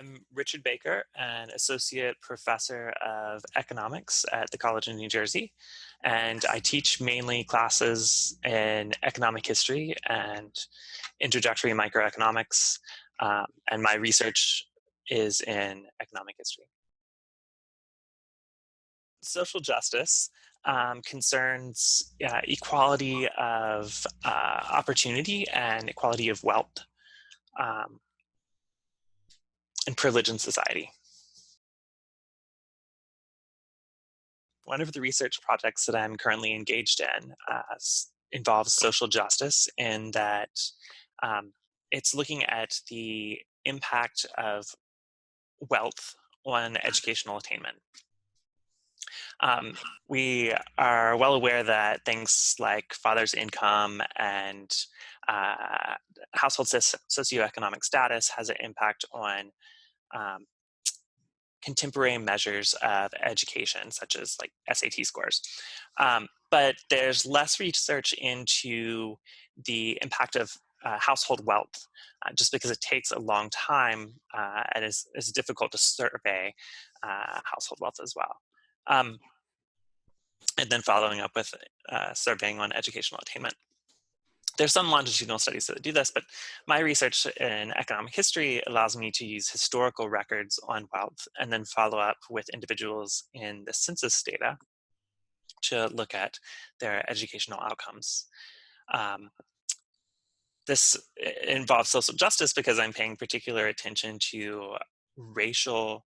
I'm Richard Baker, an associate professor of economics at the College of New Jersey, and I teach mainly classes in economic history and introductory microeconomics, and my research is in economic history. Social justice concerns equality of opportunity and equality of wealth um, and privilege in society. One of the research projects that I'm currently engaged in involves social justice in that um, it's looking at the impact of wealth on educational attainment. Um, we are well aware that things like father's income and uh, household socioeconomic status has an impact on um, contemporary measures of education, such as like SAT scores. But there's less research into the impact of household wealth, just because it takes a long time and is difficult to survey household wealth as well. Um, and then following up with surveying on educational attainment. There's some longitudinal studies that do this, but my research in economic history allows me to use historical records on wealth and then follow up with individuals in the census data to look at their educational outcomes. Um, this involves social justice because I'm paying particular attention to racial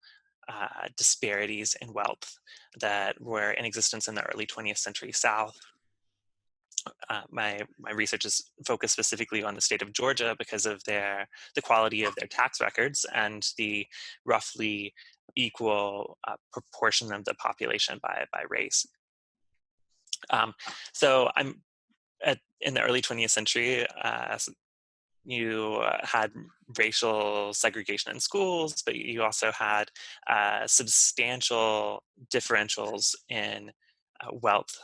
disparities in wealth that were in existence in the early 20th century South. My research is focused specifically on the state of Georgia because of the quality of their tax records and the roughly equal proportion of the population by race. Um, so in the early 20th century, you had racial segregation in schools, but you also had substantial differentials in wealth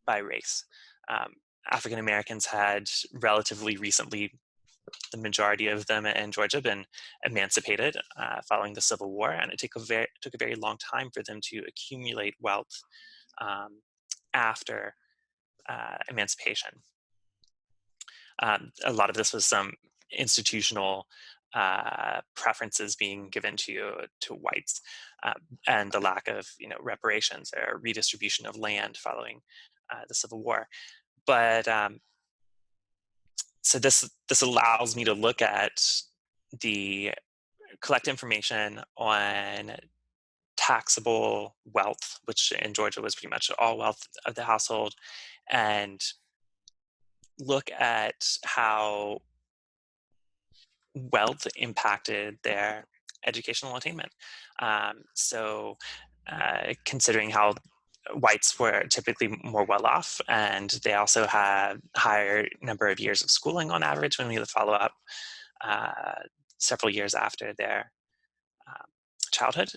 by race. Um, African Americans had relatively recently, the majority of them in Georgia, been emancipated following the Civil War, and it took a very long time for them to accumulate wealth after emancipation. A lot of this was some institutional preferences being given to whites, and the lack of reparations or redistribution of land following the Civil War. But so this allows me to look at collect information on taxable wealth, which in Georgia was pretty much all wealth of the household, and look at how wealth impacted their educational attainment. Considering how whites were typically more well off, and they also had higher number of years of schooling on average when we follow up several years after their um, childhood,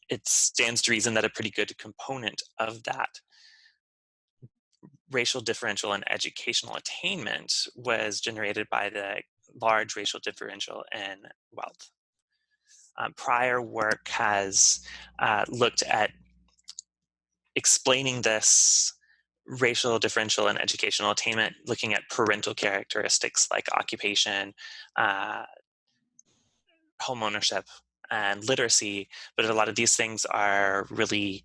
it stands to reason that a pretty good component of that racial differential in educational attainment was generated by the large racial differential in wealth. Prior work has looked at explaining this racial differential in educational attainment, looking at parental characteristics like occupation, uh, home ownership, and literacy. But a lot of these things are really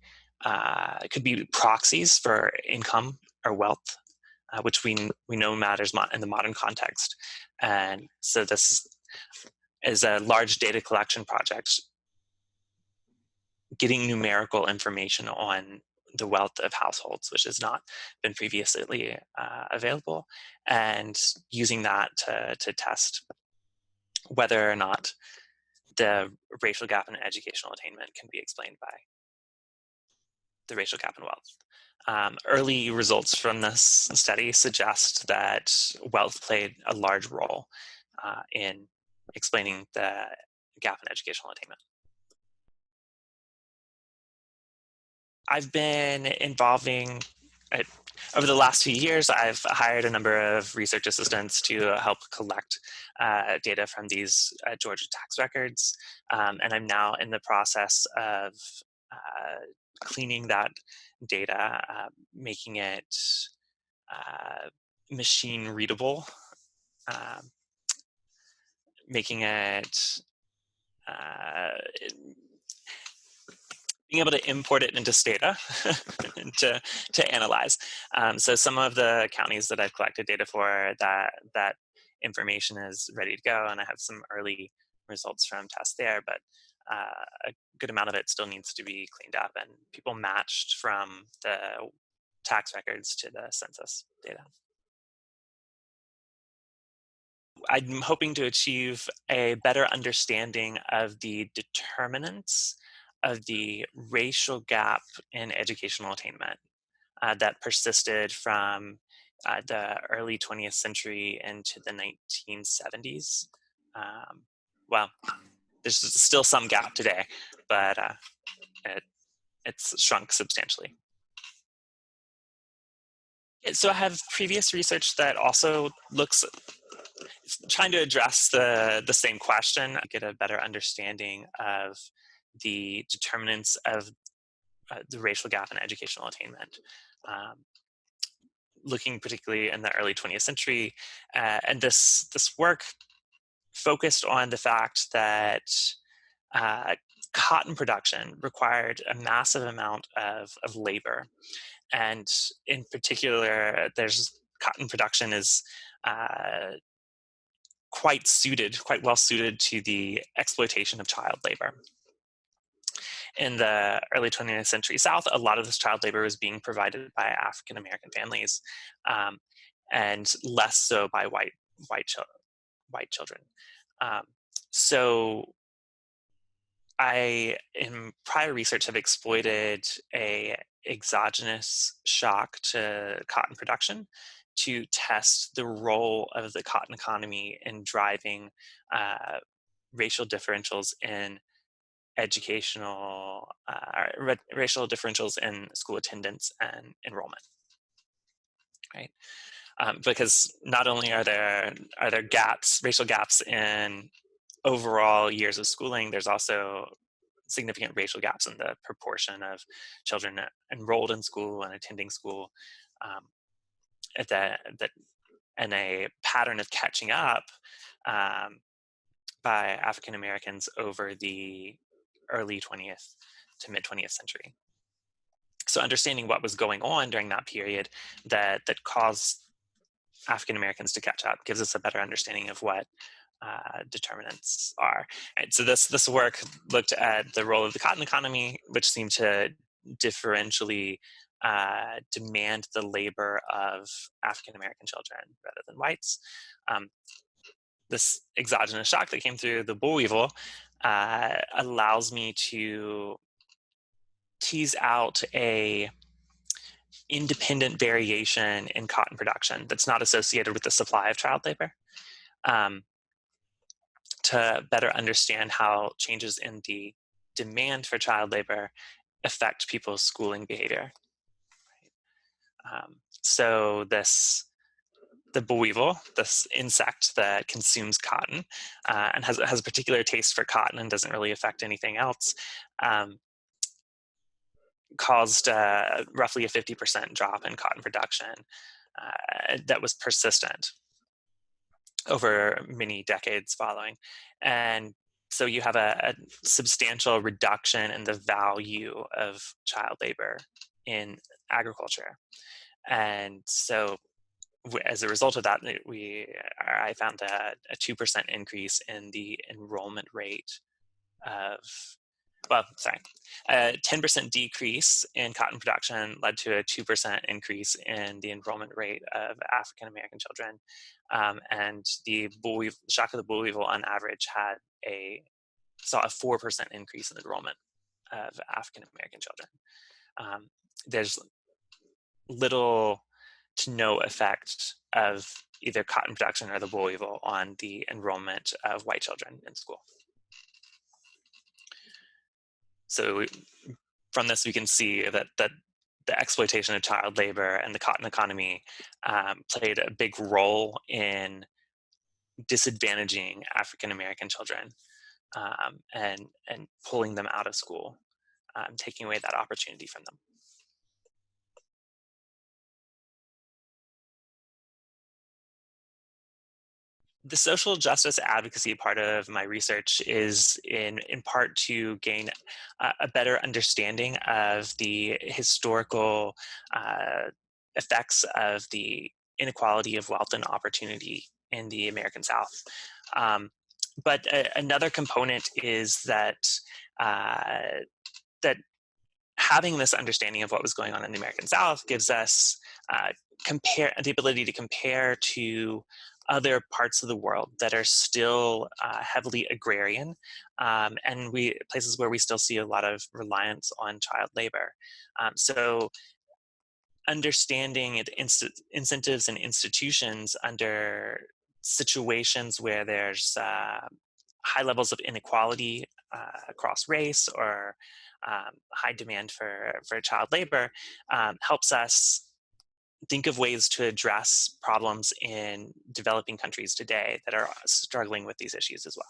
could be proxies for income or wealth, which we know matters in the modern context. And so this is a large data collection project, getting numerical information on the wealth of households, which has not been previously available, and using that to test whether or not the racial gap in educational attainment can be explained by the racial gap in wealth. Early results from this study suggest that wealth played a large role in explaining the gap in educational attainment. I've been involving Over the last few years, I've hired a number of research assistants to help collect data from these Georgia tax records. And I'm now in the process of cleaning that data, making it machine readable, uh, making it uh, being able to import it into Stata to analyze. So some of the counties that I've collected data for, that information is ready to go, and I have some early results from tests there, but a good amount of it still needs to be cleaned up and people matched from the tax records to the census data. I'm hoping to achieve a better understanding of the determinants of the racial gap in educational attainment that persisted from the early 20th century into the 1970s. Um, well, there's still some gap today, but it's shrunk substantially. So I have previous research that also looks trying to address the same question, get a better understanding of the determinants of the racial gap in educational attainment. Looking particularly in the early 20th century, and this work focused on the fact that uh, cotton production required a massive amount of labor, and in particular, cotton production is quite well suited to the exploitation of child labor. In the early 20th century South, a lot of this child labor was being provided by African American families, and less so by white children. Um, so I, in prior research, have exploited a exogenous shock to cotton production to test the role of the cotton economy in driving racial differentials in racial differentials in school attendance and enrollment, right? Because not only are there racial gaps in overall years of schooling, there's also significant racial gaps in the proportion of children enrolled in school and attending school, and a pattern of catching up by African Americans over the early 20th to mid 20th century. So understanding what was going on during that period that caused African Americans to catch up gives us a better understanding of what determinants are. Right, so this work looked at the role of the cotton economy, which seemed to differentially demand the labor of African American children rather than whites. This exogenous shock that came through the boll weevil allows me to tease out a independent variation in cotton production that's not associated with the supply of child labor, to better understand how changes in the demand for child labor affect people's schooling behavior. So the boll weevil, this insect that consumes cotton and has a particular taste for cotton and doesn't really affect anything else, caused roughly a 50% drop in cotton production that was persistent over many decades following. And so you have a substantial reduction in the value of child labor in agriculture. And so as a result of that, I found a 2% increase in the enrollment rate of, a 10% decrease in cotton production led to a 2% increase in the enrollment rate of African American children. And the shock of the boll weevil on average saw a 4% increase in the enrollment of African American children. There's little to no effect of either cotton production or the boll weevil on the enrollment of white children in school. So from this, we can see that the exploitation of child labor and the cotton economy played a big role in disadvantaging African American children, and pulling them out of school, taking away that opportunity from them. The social justice advocacy part of my research is in part to gain a better understanding of the historical uh, effects of the inequality of wealth and opportunity in the American South. Um, but another component is uh, that having this understanding of what was going on in the American South gives us compare the ability to compare to other parts of the world that are still heavily agrarian, and we places where we still see a lot of reliance on child labor. So understanding incentives and institutions under situations where there's high levels of inequality across race, or high demand for child labor, helps us think of ways to address problems in developing countries today that are struggling with these issues as well.